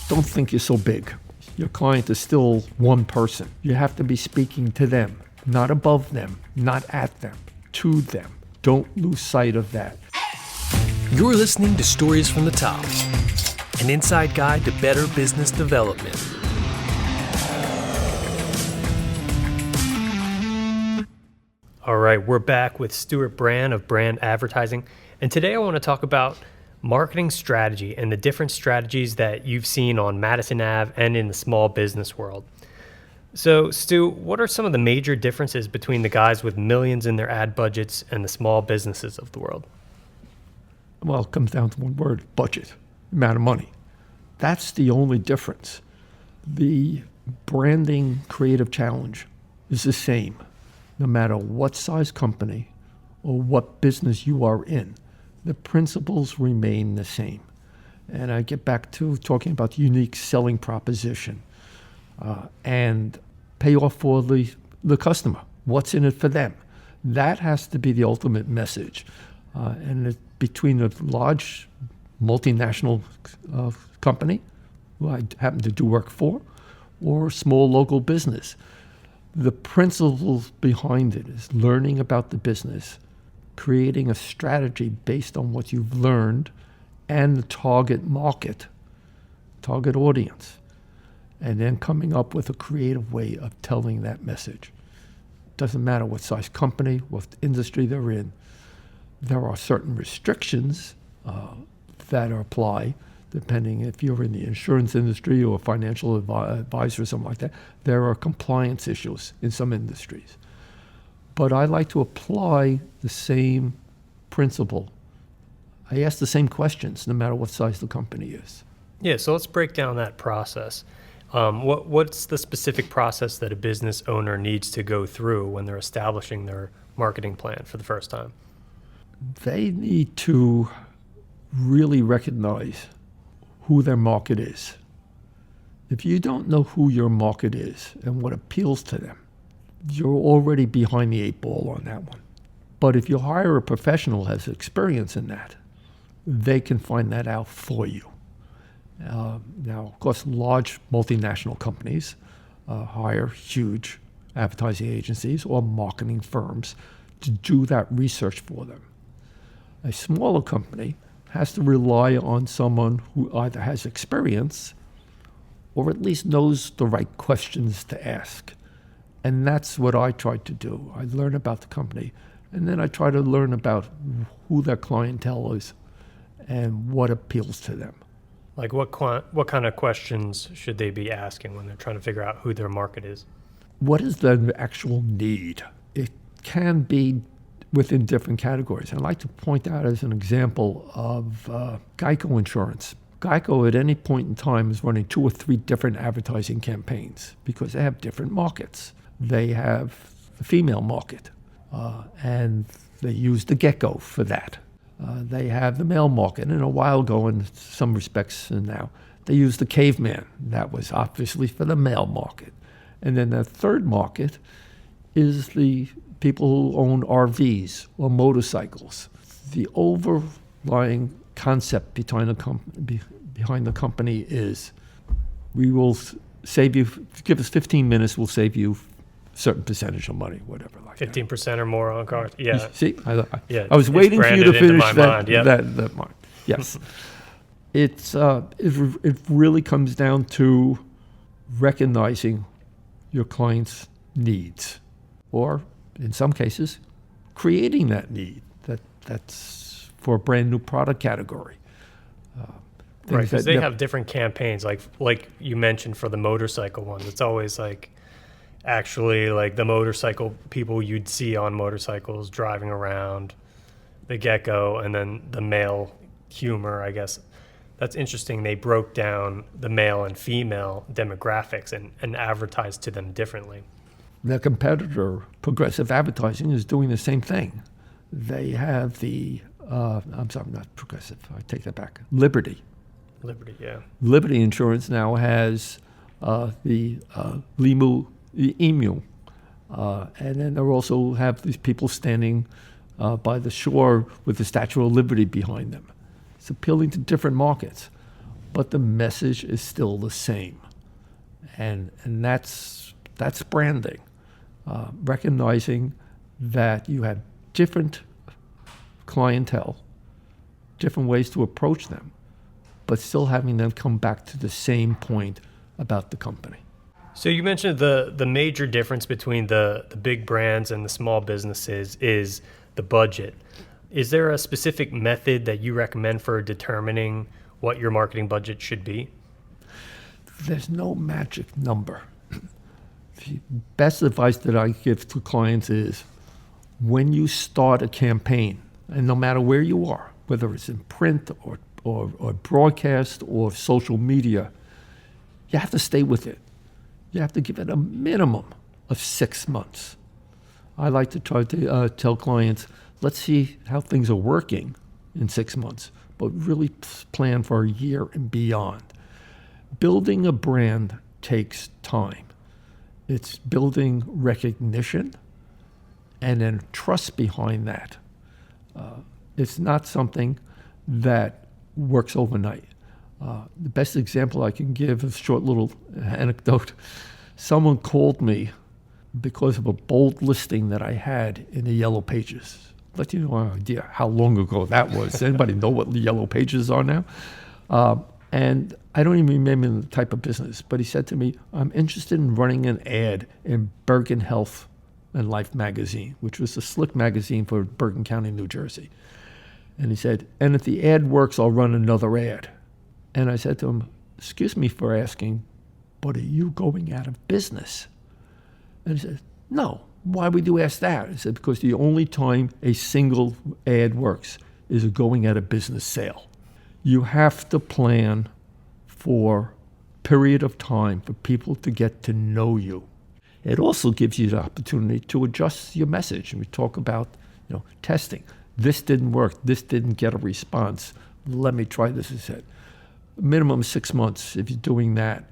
don't think you're so big. Your client is still one person. You have to be speaking to them, not above them, not at them, to them. Don't lose sight of that. You're listening to Stories from the Top, an inside guide to better business development. All right, we're back with Stuart Bran of Brand Advertising, and today I want to talk about marketing strategy and the different strategies that you've seen on Madison Ave and in the small business world. So, Stu, what are some of the major differences between the guys with millions in their ad budgets and the small businesses of the world? Well, it comes down to one word: budget, amount of money. That's the only difference. The branding creative challenge is the same, no matter what size company or what business you are in. The principles remain the same. And I get back to talking about the unique selling proposition and payoff for the customer. What's in it for them? That has to be the ultimate message. Between a large multinational company, who I happen to do work for, or a small local business, the principles behind it is learning about the business, creating a strategy based on what you've learned and the target market, target audience, and then coming up with a creative way of telling that message. Doesn't matter what size company, what industry they're in. There are certain restrictions that apply, depending if you're in the insurance industry or financial advisor or something like that. There are compliance issues in some industries. But I like to apply the same principle. I ask the same questions no matter what size the company is. Yeah, so let's break down that process. What's the specific process that a business owner needs to go through when they're establishing their marketing plan for the first time? They need to really recognize who their market is. If you don't know who your market is and what appeals to them, you're already behind the eight ball on that one. But if you hire a professional who has experience in that, they can find that out for you. Now, of course, large multinational companies hire huge advertising agencies or marketing firms to do that research for them. A smaller company has to rely on someone who either has experience or at least knows the right questions to ask. And that's what I try to do. I learn about the company, and then I try to learn about who their clientele is and what appeals to them. Like what kind of questions should they be asking when they're trying to figure out who their market is? What is the actual need? It can be within different categories. I'd like to point out as an example of Geico Insurance. Geico at any point in time is running 2 or 3 different advertising campaigns because they have different markets. They have the female market, and they use the gecko for that. They have the male market, and a while ago, in some respects now, they use the caveman. That was obviously for the male market. And then the third market is the people who own RVs or motorcycles. The overlying concept behind the company is, we will save you, give us 15 minutes, we'll save you a certain percentage of money, whatever like 15% that. or more on cars. Yeah. See, I was waiting for you to finish that mark. Yes. It really comes down to recognizing your client's needs, or in some cases, creating that need that's for a brand new product category. Right, because they have different campaigns, like you mentioned for the motorcycle ones. It's always like actually like the motorcycle people you'd see on motorcycles driving around, the gecko, and then the male humor, I guess. That's interesting. They broke down the male and female demographics and advertised to them differently. Their competitor, Progressive Advertising, is doing the same thing. They have I'm sorry, not Progressive, I take that back, Liberty. Liberty, yeah. Liberty Insurance now has the emu. And then they also have these people standing by the shore with the Statue of Liberty behind them. It's appealing to different markets. but the message is still the same. And that's branding, recognizing that you have different clientele, different ways to approach them, but still having them come back to the same point about the company. So you mentioned the major difference between the big brands and the small businesses is the budget. Is there a specific method that you recommend for determining what your marketing budget should be? There's no magic number. The best advice that I give to clients is when you start a campaign, and no matter where you are, whether it's in print or broadcast or social media, you have to stay with it. You have to give it a minimum of 6 months. I like to try to tell clients, let's see how things are working in 6 months, but really plan for a year and beyond. Building a brand takes time. It's building recognition and then trust behind that. It's not something that works overnight. The best example I can give is a short little anecdote. Someone called me because of a bold listing that I had in the Yellow Pages. Let you know an idea how long ago that was. Does anybody know what the Yellow Pages are now? And I don't even remember the type of business, but he said to me, I'm interested in running an ad in Bergen Health and Life magazine, which was a slick magazine for Bergen County, New Jersey. And he said, and if the ad works, I'll run another ad. And I said to him, excuse me for asking, but are you going out of business? And he said, no. Why would you ask that? I said, because the only time a single ad works is a going out of business sale. You have to plan for a period of time for people to get to know you. It also gives you the opportunity to adjust your message. And we talk about, testing. This didn't work. This didn't get a response. Let me try this instead. Minimum 6 months if you're doing that.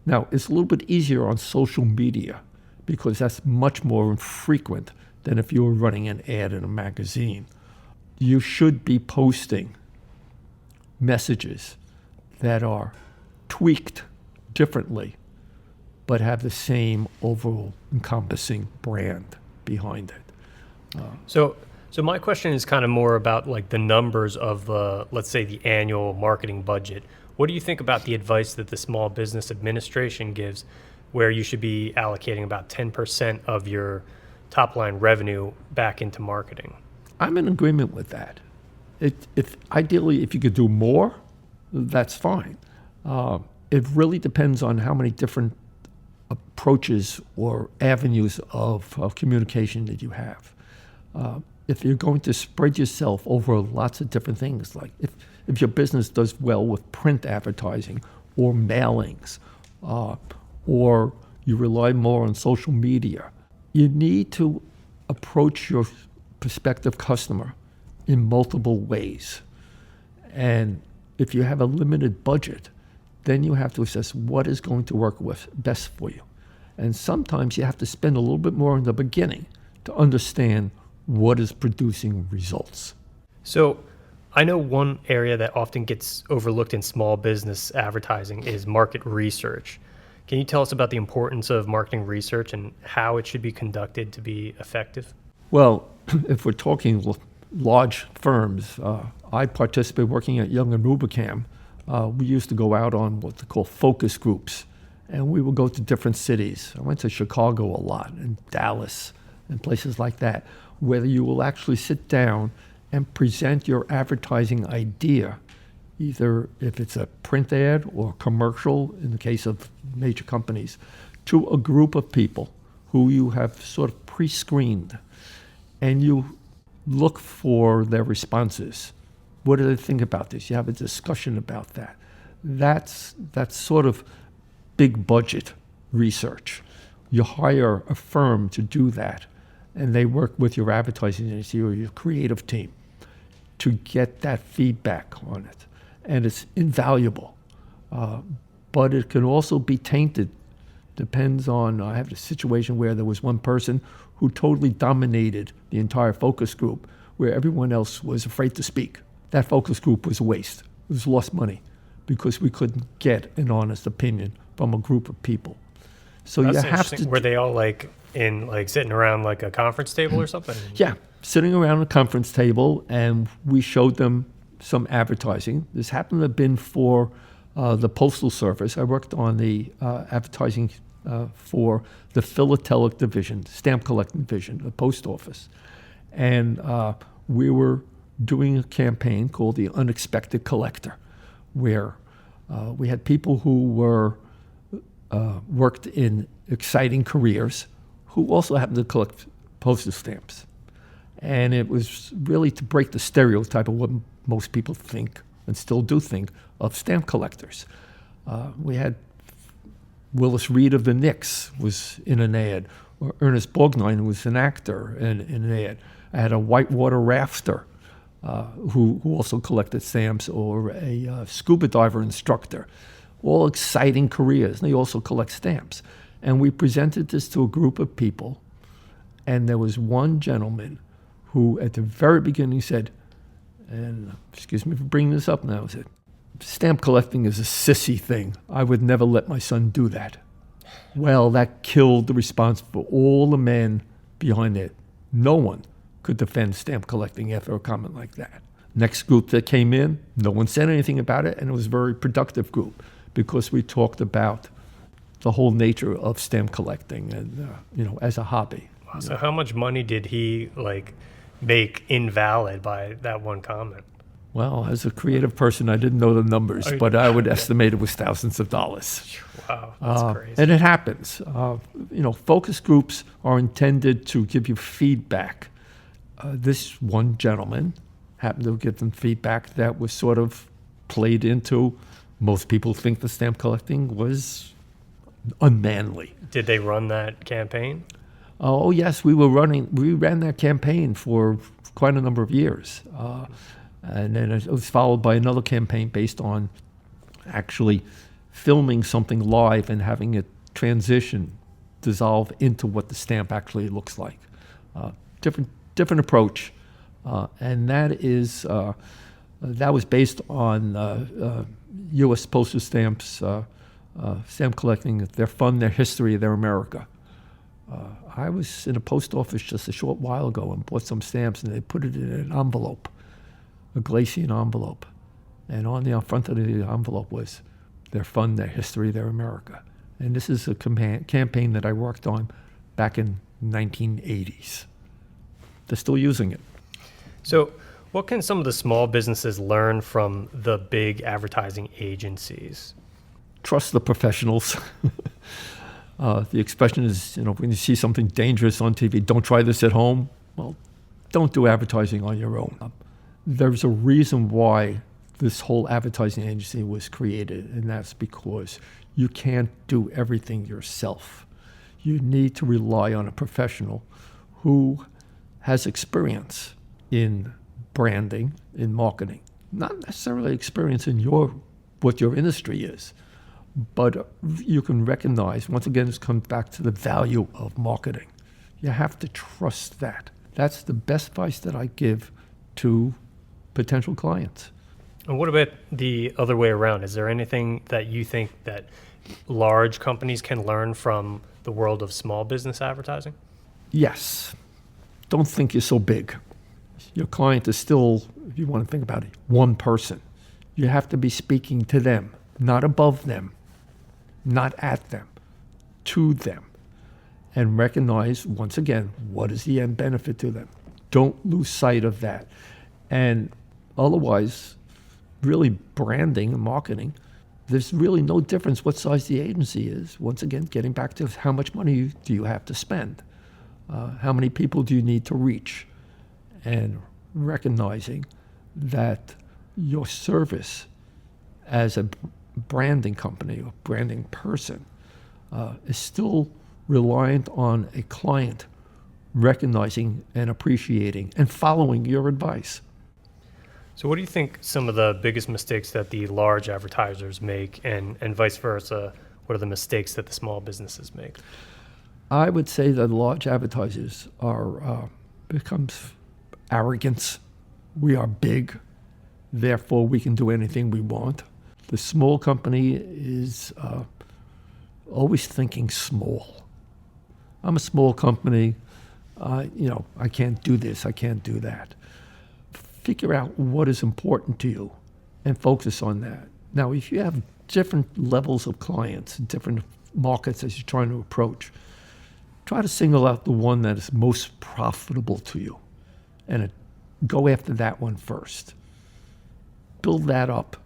Now, it's a little bit easier on social media because that's much more infrequent than if you were running an ad in a magazine. You should be posting messages that are tweaked differently, but have the same overall encompassing brand behind it. So my question is kind of more about like the numbers of let's say the annual marketing budget. What do you think about the advice that the Small Business Administration gives where you should be allocating about 10% of your top line revenue back into marketing? I'm in agreement with that. Ideally, if you could do more, that's fine. It really depends on how many different approaches or avenues of communication that you have. If you're going to spread yourself over lots of different things, like if your business does well with print advertising or mailings, or you rely more on social media, you need to approach your prospective customer in multiple ways. And if you have a limited budget, then you have to assess what is going to work best for you. And sometimes you have to spend a little bit more in the beginning to understand what is producing results. So I know one area that often gets overlooked in small business advertising is market research. Can you tell us about the importance of marketing research and how it should be conducted to be effective? Well, if we're talking large firms, I participate working at Young and Rubicam. We used to go out on what they call focus groups, and we would go to different cities. I went to Chicago a lot, and Dallas, and places like that, where you will actually sit down and present your advertising idea, either if it's a print ad or commercial, in the case of major companies, to a group of people who you have sort of pre-screened, and you look for their responses. What do they think about this? You have a discussion about that. That's sort of big budget research. You hire a firm to do that, and they work with your advertising agency or your creative team to get that feedback on it. And it's invaluable. But it can also be tainted. Depends on, I have a situation where there was one person who totally dominated the entire focus group, where everyone else was afraid to speak. That focus group was a waste. It was lost money because we couldn't get an honest opinion from a group of people. So That's you have interesting. to. Were they all like in like sitting around like a conference table or something? Yeah, sitting around a conference table, and we showed them some advertising. This happened to have been for the Postal Service. I worked on the advertising for the philatelic division, stamp collecting division, the post office. And we were doing a campaign called the Unexpected Collector, where we had people who were worked in exciting careers who also happened to collect postage stamps. And it was really to break the stereotype of what most people think and still do think of stamp collectors. We had Willis Reed of the Knicks was in an ad, or Ernest Borgnine, who was an actor, in an ad. I had a whitewater rafter who also collected stamps, or a scuba diver instructor. All exciting careers. They also collect stamps. And we presented this to a group of people, and there was one gentleman who at the very beginning said, and excuse me for bringing this up now, said, stamp collecting is a sissy thing. I would never let my son do that. Well, that killed the response for all the men behind it. No one could defend stamp collecting after a comment like that. Next group that came in, no one said anything about it, and it was a very productive group because we talked about the whole nature of stamp collecting and, as a hobby. Wow, so how much money did he make invalid by that one comment? Well, as a creative person, I didn't know the numbers, but I would estimate it was thousands of dollars. Wow, that's crazy. And it happens. Focus groups are intended to give you feedback. This one gentleman happened to give them feedback that was sort of played into. Most people think the stamp collecting was unmanly. Did they run that campaign? Oh, yes, we ran that campaign for quite a number of years. And then it was followed by another campaign based on actually filming something live and having it dissolve into what the stamp actually looks like. Different approach. And that was based on U.S. postage stamps, stamp collecting, their fun, their history, their America. I was in a post office just a short while ago and bought some stamps, and they put it in an envelope, a Glacian envelope. And on the front of the envelope was their fun, their history, their America. And this is a campaign that I worked on back in 1980s. They're still using it. So what can some of the small businesses learn from the big advertising agencies? Trust the professionals. The expression is, when you see something dangerous on TV, don't try this at home. Well, don't do advertising on your own. There's a reason why this whole advertising agency was created, and that's because you can't do everything yourself. You need to rely on a professional who has experience in branding, in marketing. Not necessarily experience in what your industry is, but you can recognize, once again, this comes back to the value of marketing. You have to trust that. That's the best advice that I give to potential clients. And what about the other way around? Is there anything that you think that large companies can learn from the world of small business advertising? Yes. Don't think you're so big. Your client is still, if you want to think about it, one person. You have to be speaking to them, not above them, not at them, to them, and recognize, once again, what is the end benefit to them. Don't lose sight of that. And otherwise, really branding and marketing, there's really no difference what size the agency is. Once again, getting back to how much money do you have to spend? How many people do you need to reach? And recognizing that your service as a branding company or branding person is still reliant on a client recognizing and appreciating and following your advice. So what do you think some of the biggest mistakes that the large advertisers make, and vice versa? What are the mistakes that the small businesses make? I would say that large advertisers becomes arrogance. We are big, therefore we can do anything we want. The small company is always thinking small. I'm a small company. I can't do this. I can't do that. Figure out what is important to you and focus on that. Now, if you have different levels of clients, different markets as you're trying to approach, try to single out the one that is most profitable to you and go after that one first. Build that up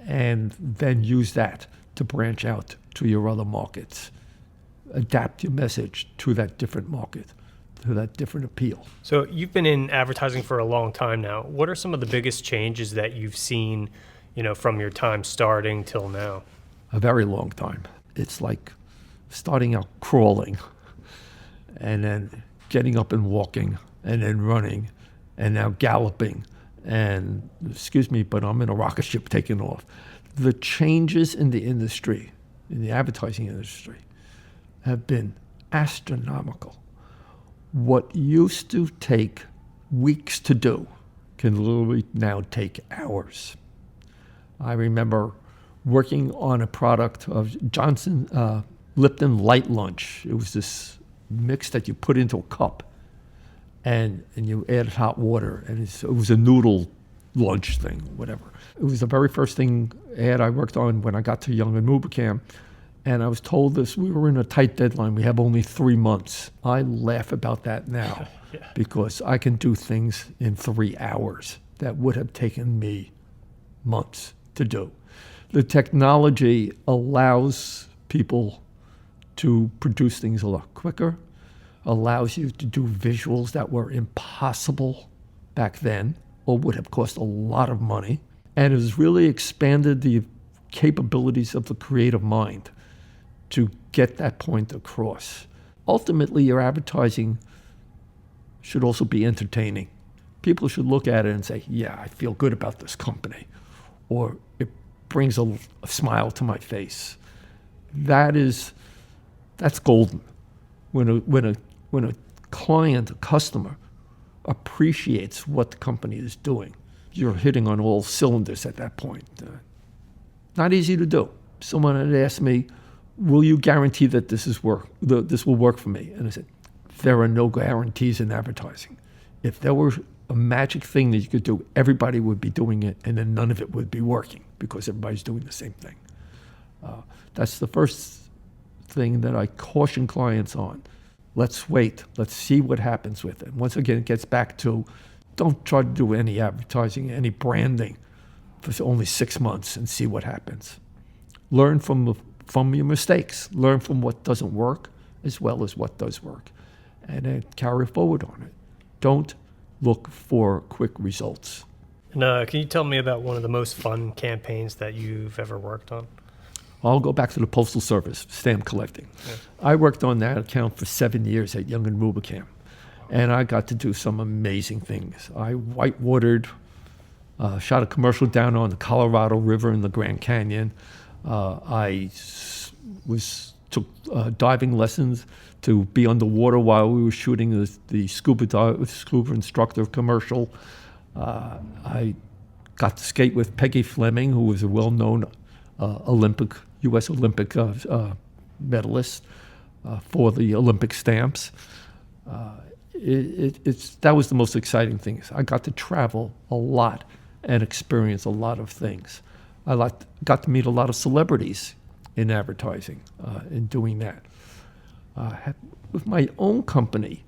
and then use that to branch out to your other markets. Adapt your message to that different market, to that different appeal. So you've been in advertising for a long time now. What are some of the biggest changes that you've seen, from your time starting till now? A very long time. It's like starting out crawling and then getting up and walking and then running and now galloping. And excuse me, but I'm in a rocket ship taking off. The changes in the industry, in the advertising industry, have been astronomical. What used to take weeks to do can literally now take hours. I remember working on a product of Johnson Lipton Light Lunch. It was this mix that you put into a cup and you added hot water, and it was a noodle lunch thing, whatever. It was the very first ad I worked on when I got to Young and Rubicam. And I was told this, we were in a tight deadline. We have only 3 months. I laugh about that now because I can do things in 3 hours that would have taken me months to do. The technology allows people to produce things a lot quicker, allows you to do visuals that were impossible back then or would have cost a lot of money, and has really expanded the capabilities of the creative mind to get that point across. Ultimately, your advertising should also be entertaining. People should look at it and say, yeah, I feel good about this company, or it brings a smile to my face. That's golden. When a client, a customer, appreciates what the company is doing, you're hitting on all cylinders at that point. Not easy to do. Someone had asked me, will you guarantee that this will work for me? And I said, there are no guarantees in advertising. If there were a magic thing that you could do, everybody would be doing it, and then none of it would be working because everybody's doing the same thing. That's the first thing that I caution clients on. Let's wait. Let's see what happens with it. Once again, it gets back to don't try to do any advertising, any branding for only 6 months and see what happens. Learn from your mistakes. Learn from what doesn't work as well as what does work, and then carry forward on it. Don't look for quick results. And can you tell me about one of the most fun campaigns that you've ever worked on? I'll go back to the Postal Service, stamp collecting. Yeah. I worked on that account for 7 years at Young and Rubicam, and I got to do some amazing things. I whitewatered, shot a commercial down on the Colorado River in the Grand Canyon. I took diving lessons to be underwater while we were shooting the scuba instructor commercial. I got to skate with Peggy Fleming, who was a well-known U.S. Olympic medalist for the Olympic stamps. That was the most exciting thing. I got to travel a lot and experience a lot of things. I got to meet a lot of celebrities in advertising in doing that. With my own company,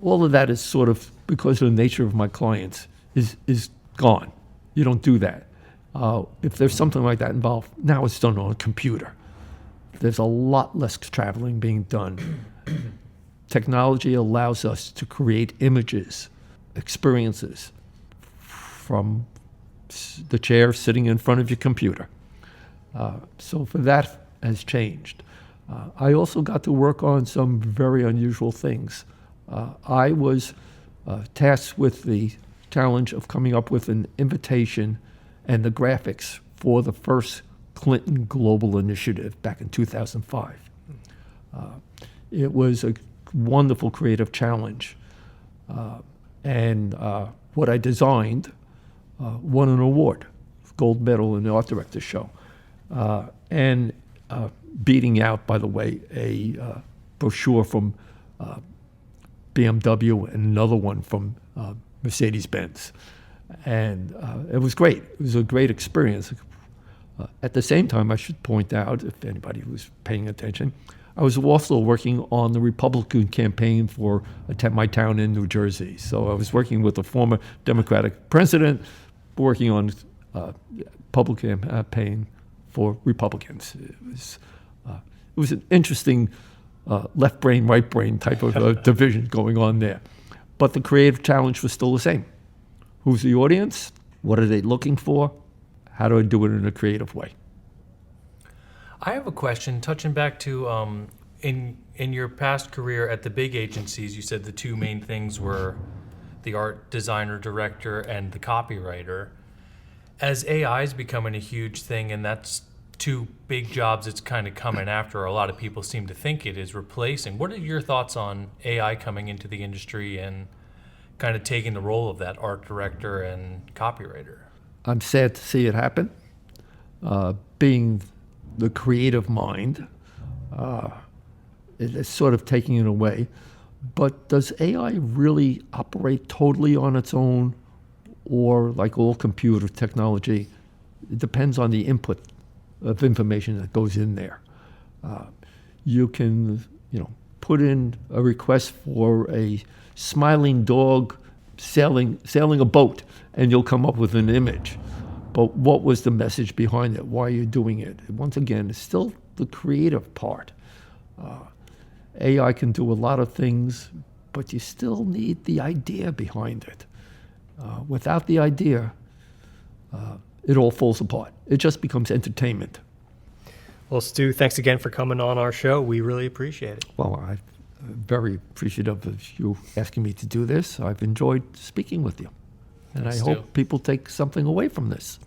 all of that is sort of, because of the nature of my clients, is gone. You don't do that. If there's something like that involved, now it's done on a computer. There's a lot less traveling being done. Technology allows us to create images, experiences from the chair sitting in front of your computer. So for that has changed. I also got to work on some very unusual things. I was tasked with the challenge of coming up with an invitation and the graphics for the first Clinton Global Initiative back in 2005. It was a wonderful creative challenge. And what I designed won an award gold medal in the art director show, and beating out, by the way, a brochure from BMW and another one from Mercedes-Benz. And it was great. It was a great experience. At the same time, I should point out, if anybody was paying attention, I was also working on the Republican campaign for my town in New Jersey. So I was working with a former Democratic president, working on public campaign for Republicans. It was an interesting left brain, right brain type of division going on there. But the creative challenge was still the same. Who's the audience? What are they looking for? How do I do it in a creative way? I have a question, touching back to in your past career at the big agencies, you said the two main things were the art designer, director, and the copywriter. As AI is becoming a huge thing, and that's two big jobs it's kind of coming after, a lot of people seem to think it is replacing. What are your thoughts on AI coming into the industry and kind of taking the role of that art director and copywriter? I'm sad to see it happen. Being the creative mind, it's sort of taking it away. But does AI really operate totally on its own? Or like all computer technology, it depends on the input of information that goes in there. You can, put in a request for a smiling dog sailing a boat, and you'll come up with an image. But what was the message behind it? Why are you doing it? Once again, it's still the creative part. AI can do a lot of things, but you still need the idea behind it. Without the idea, it all falls apart. It just becomes entertainment. Well, Stu, thanks again for coming on our show. We really appreciate it. Well, I'm very appreciative of you asking me to do this. I've enjoyed speaking with you. And I hope people take something away from this.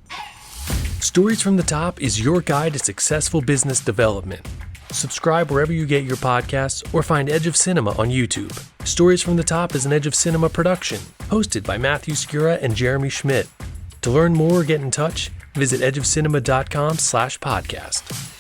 Stories from the Top is your guide to successful business development. Subscribe wherever you get your podcasts or find Edge of Cinema on YouTube. Stories from the Top is an Edge of Cinema production, hosted by Matthew Skura and Jeremy Schmidt. To learn more or get in touch, visit edgeofcinema.com/podcast.